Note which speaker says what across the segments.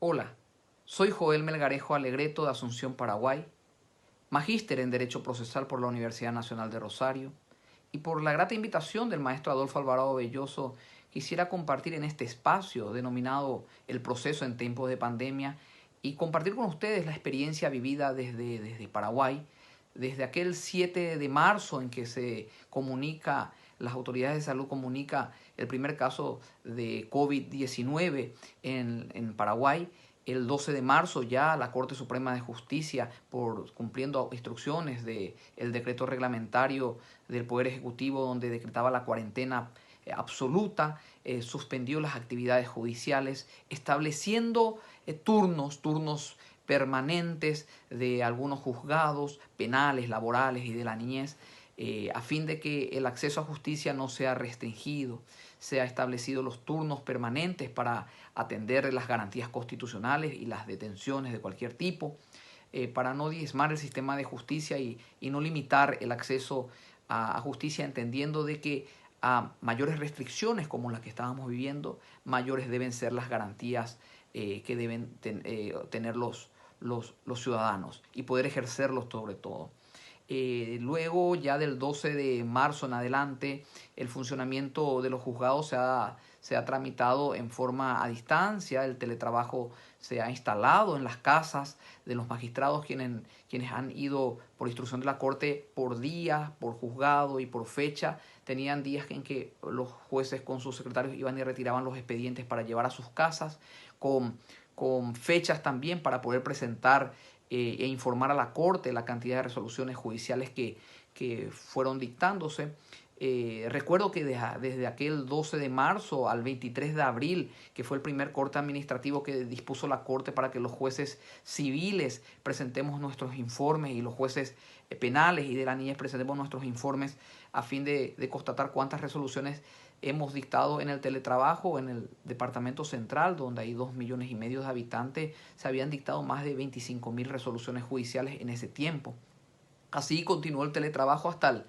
Speaker 1: Hola, soy Joel Melgarejo Alegreto de Asunción, Paraguay, magíster en Derecho Procesal por la Universidad Nacional de Rosario, y por la grata invitación del maestro Adolfo Alvarado Belloso, quisiera compartir en este espacio denominado El Proceso en Tiempos de Pandemia y compartir con ustedes la experiencia vivida desde Paraguay, desde aquel 7 de marzo en que se comunica, las autoridades de salud comunica el primer caso de COVID-19 en Paraguay. El 12 de marzo ya la Corte Suprema de Justicia, por cumpliendo instrucciones del decreto reglamentario del Poder Ejecutivo donde decretaba la cuarentena absoluta, suspendió las actividades judiciales, estableciendo turnos permanentes de algunos juzgados penales, laborales y de la niñez, a fin de que el acceso a justicia no sea restringido. Se ha establecido los turnos permanentes para atender las garantías constitucionales y las detenciones de cualquier tipo, para no diezmar el sistema de justicia y no limitar el acceso a justicia, entendiendo de que a mayores restricciones como las que estábamos viviendo, mayores deben ser las garantías que deben tener los ciudadanos y poder ejercerlos sobre todo. Luego, ya del 12 de marzo en adelante, el funcionamiento de los juzgados se ha tramitado en forma a distancia, el teletrabajo se ha instalado en las casas de los magistrados quienes han ido por instrucción de la Corte por día, por juzgado y por fecha. Tenían días en que los jueces con sus secretarios iban y retiraban los expedientes para llevar a sus casas, con fechas también para poder presentar e informar a la Corte la cantidad de resoluciones judiciales que fueron dictándose. Recuerdo que desde aquel 12 de marzo al 23 de abril, que fue el primer corte administrativo que dispuso la Corte para que los jueces civiles presentemos nuestros informes y los jueces penales y de la niñez presentemos nuestros informes a fin de constatar cuántas resoluciones hemos dictado en el teletrabajo. En el departamento central, donde hay 2,5 millones de habitantes, se habían dictado más de 25.000 resoluciones judiciales en ese tiempo. Así continuó el teletrabajo hasta el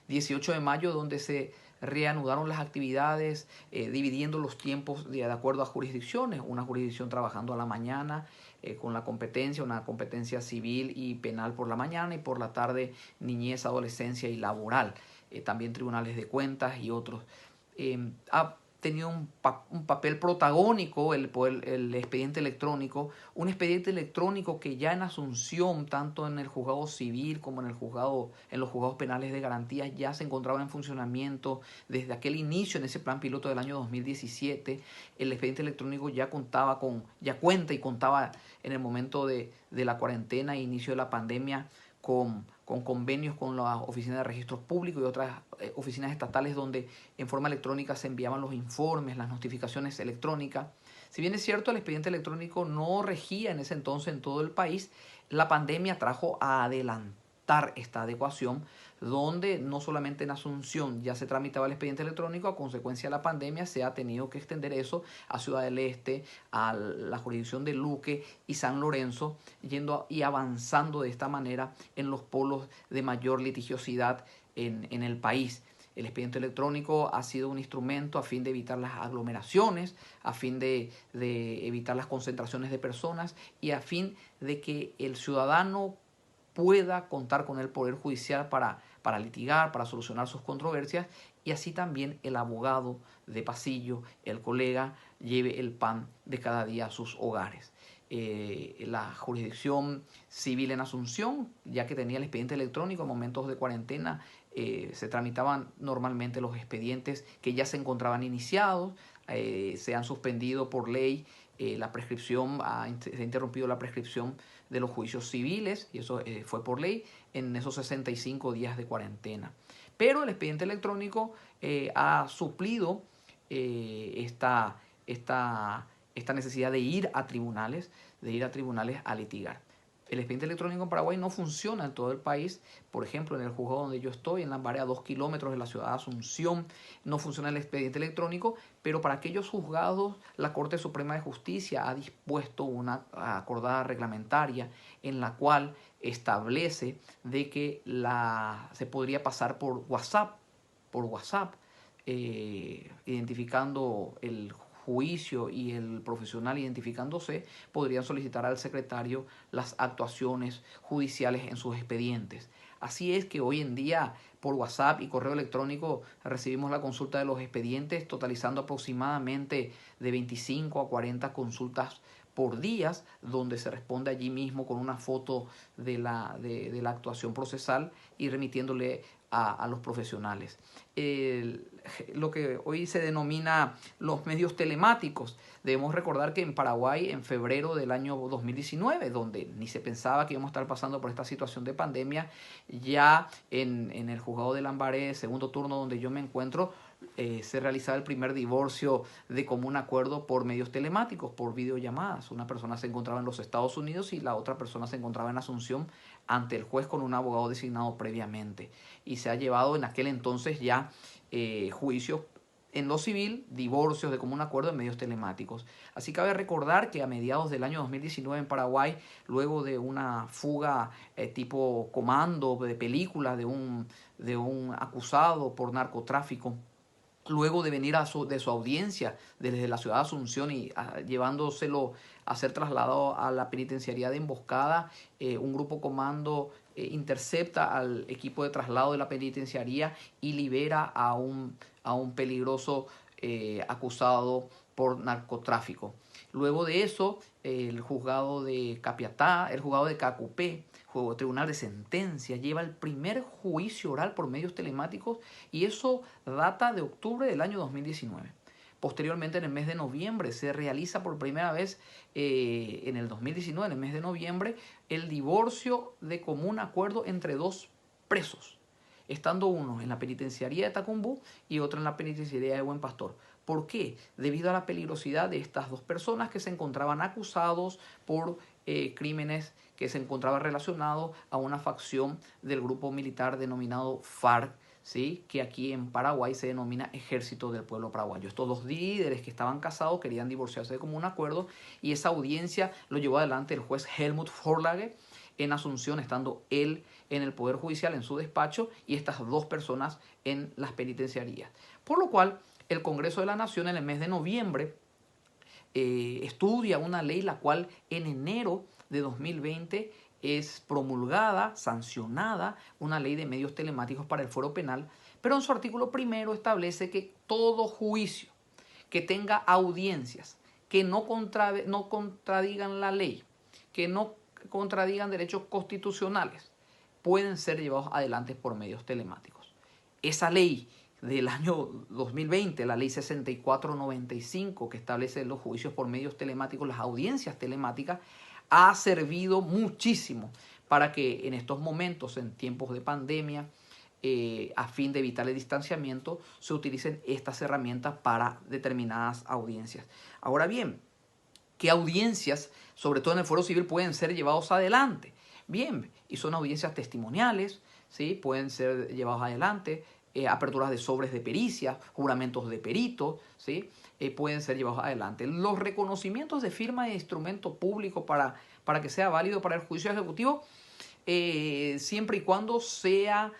Speaker 1: 18 de mayo, donde se reanudaron las actividades, dividiendo los tiempos de acuerdo a jurisdicciones. Una jurisdicción trabajando a la mañana con la competencia, una competencia civil y penal por la mañana, y por la tarde niñez, adolescencia y laboral. También tribunales de cuentas y otros. Ha tenido un papel protagónico el expediente electrónico, un expediente electrónico que ya en Asunción, tanto en el juzgado civil como en los juzgados penales de garantías, ya se encontraba en funcionamiento desde aquel inicio en ese plan piloto del año 2017. El expediente electrónico ya cuenta y contaba en el momento de la cuarentena e inicio de la pandemia con convenios con la Oficina de Registros Públicos y otras oficinas estatales, donde en forma electrónica se enviaban los informes, las notificaciones electrónicas. Si bien es cierto, el expediente electrónico no regía en ese entonces en todo el país, la pandemia trajo a adelantar esta adecuación, donde no solamente en Asunción ya se tramitaba el expediente electrónico. A consecuencia de la pandemia se ha tenido que extender eso a Ciudad del Este, a la jurisdicción de Luque y San Lorenzo, yendo y avanzando de esta manera en los polos de mayor litigiosidad en el país. El expediente electrónico ha sido un instrumento a fin de evitar las aglomeraciones, a fin de evitar las concentraciones de personas y a fin de que el ciudadano pueda contar con el Poder Judicial para litigar, para solucionar sus controversias, y así también el abogado de pasillo, el colega, lleve el pan de cada día a sus hogares. La jurisdicción civil en Asunción, ya que tenía el expediente electrónico en momentos de cuarentena, se tramitaban normalmente los expedientes que ya se encontraban iniciados. Se han suspendido por ley la prescripción, se ha interrumpido la prescripción de los juicios civiles, y eso fue por ley en esos 65 días de cuarentena. Pero el expediente electrónico ha suplido esta necesidad de ir a tribunales, a litigar. El expediente electrónico en Paraguay no funciona en todo el país. Por ejemplo, en el juzgado donde yo estoy, en la área a 2 kilómetros de la ciudad de Asunción, no funciona el expediente electrónico, pero para aquellos juzgados, la Corte Suprema de Justicia ha dispuesto una acordada reglamentaria en la cual establece de que se podría pasar por WhatsApp, identificando el juicio y el profesional identificándose podrían solicitar al secretario las actuaciones judiciales en sus expedientes. Así es que hoy en día por WhatsApp y correo electrónico recibimos la consulta de los expedientes, totalizando aproximadamente de 25 a 40 consultas por días, donde se responde allí mismo con una foto de la actuación procesal y remitiéndole a los profesionales. Lo que hoy se denomina los medios telemáticos. Debemos recordar que en Paraguay, en febrero del año 2019, donde ni se pensaba que íbamos a estar pasando por esta situación de pandemia, ya en el juzgado de Lambaré, segundo turno donde yo me encuentro, se realizaba el primer divorcio de común acuerdo por medios telemáticos, por videollamadas. Una persona se encontraba en los Estados Unidos y la otra persona se encontraba en Asunción ante el juez con un abogado designado previamente. Y se ha llevado en aquel entonces ya juicios en lo civil, divorcios de común acuerdo en medios telemáticos. Así cabe recordar que a mediados del año 2019 en Paraguay, luego de una fuga tipo comando de película de un acusado por narcotráfico, luego de venir de su audiencia desde la ciudad de Asunción y llevándoselo a ser trasladado a la penitenciaría de Emboscada, un grupo comando intercepta al equipo de traslado de la penitenciaría y libera a un peligroso acusado por narcotráfico. Luego de eso, el juzgado de Capiatá, el juzgado de Cacupé, Tribunal de Sentencia, lleva el primer juicio oral por medios telemáticos y eso data de octubre del año 2019. Posteriormente, en el mes de noviembre, se realiza por primera vez, en el 2019, en el mes de noviembre, el divorcio de común acuerdo entre dos presos, estando uno en la penitenciaría de Tacumbú y otro en la penitenciaría de Buen Pastor. ¿Por qué? Debido a la peligrosidad de estas dos personas que se encontraban acusados por crímenes que se encontraban relacionados a una facción del grupo militar denominado FARC, ¿sí? Que aquí en Paraguay se denomina Ejército del Pueblo Paraguayo. Estos dos líderes que estaban casados querían divorciarse de común acuerdo y esa audiencia lo llevó adelante el juez Helmut Vorlage en Asunción, estando él en el Poder Judicial en su despacho y estas dos personas en las penitenciarías. Por lo cual, el Congreso de la Nación en el mes de noviembre estudia una ley la cual en enero de 2020 es promulgada, sancionada, una ley de medios telemáticos para el fuero penal, pero en su artículo primero establece que todo juicio que tenga audiencias que no contradigan la ley, que no contradigan derechos constitucionales, pueden ser llevados adelante por medios telemáticos. Esa ley del año 2020, la ley 6495, que establece los juicios por medios telemáticos, las audiencias telemáticas, ha servido muchísimo para que en estos momentos, en tiempos de pandemia, a fin de evitar el distanciamiento, se utilicen estas herramientas para determinadas audiencias. Ahora bien, ¿qué audiencias, sobre todo en el fuero civil, pueden ser llevados adelante? Bien, y son audiencias testimoniales, ¿sí? Pueden ser llevados adelante, aperturas de sobres de pericia, juramentos de peritos, ¿sí? Pueden ser llevados adelante. Los reconocimientos de firma de instrumento público para que sea válido para el juicio ejecutivo, siempre y cuando sea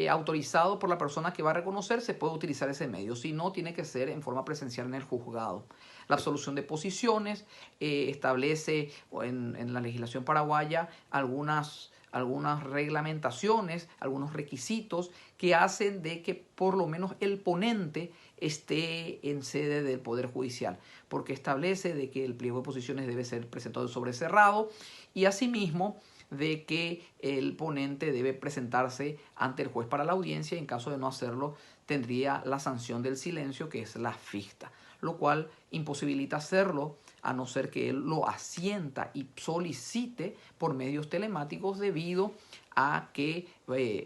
Speaker 1: autorizado por la persona que va a reconocer, se puede utilizar ese medio. Si no, tiene que ser en forma presencial en el juzgado. La absolución de posiciones establece en la legislación paraguaya algunas reglamentaciones, algunos requisitos que hacen de que por lo menos el ponente esté en sede del Poder Judicial, porque establece de que el pliego de posiciones debe ser presentado sobre cerrado y asimismo de que el ponente debe presentarse ante el juez para la audiencia y en caso de no hacerlo tendría la sanción del silencio, que es la ficta, lo cual imposibilita hacerlo a no ser que él lo asienta y solicite por medios telemáticos, debido a que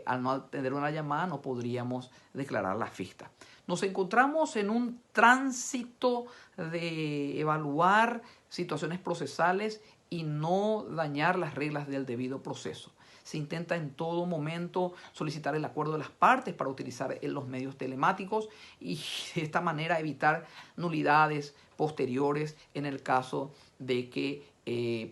Speaker 1: al no atender una llamada no podríamos declarar la ficta. Nos encontramos en un tránsito de evaluar situaciones procesales y no dañar las reglas del debido proceso. Se intenta en todo momento solicitar el acuerdo de las partes para utilizar los medios telemáticos y de esta manera evitar nulidades posteriores en el caso de que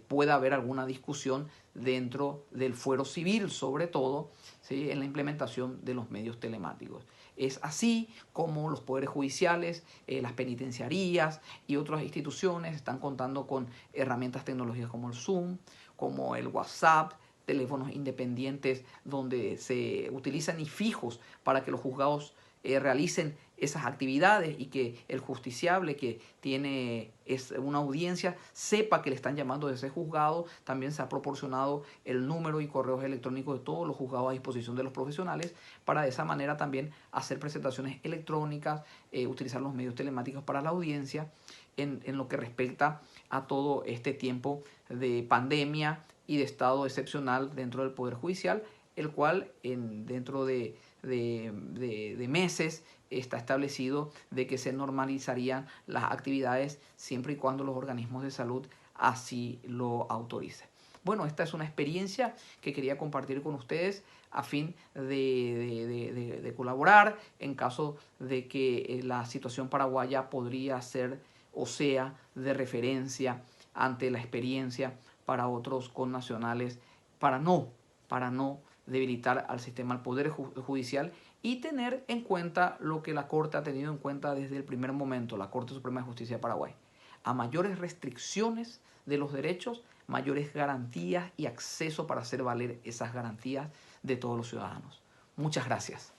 Speaker 1: pueda haber alguna discusión dentro del fuero civil, sobre todo, ¿sí?, en la implementación de los medios telemáticos. Es así como los poderes judiciales, las penitenciarías y otras instituciones están contando con herramientas tecnológicas como el Zoom, como el WhatsApp, teléfonos independientes donde se utilizan y fijos para que los juzgados realicen esas actividades y que el justiciable que tiene una audiencia sepa que le están llamando de ese juzgado. También se ha proporcionado el número y correos electrónicos de todos los juzgados a disposición de los profesionales para de esa manera también hacer presentaciones electrónicas, utilizar los medios telemáticos para la audiencia en lo que respecta a todo este tiempo de pandemia y de estado excepcional dentro del Poder Judicial, el cual dentro de meses está establecido de que se normalizarían las actividades siempre y cuando los organismos de salud así lo autoricen. Bueno, esta es una experiencia que quería compartir con ustedes a fin de colaborar en caso de que la situación paraguaya podría ser o sea de referencia ante la experiencia para otros connacionales, para no debilitar al sistema, al Poder Judicial, y tener en cuenta lo que la Corte ha tenido en cuenta desde el primer momento, la Corte Suprema de Justicia de Paraguay. A mayores restricciones de los derechos, mayores garantías y acceso para hacer valer esas garantías de todos los ciudadanos. Muchas gracias.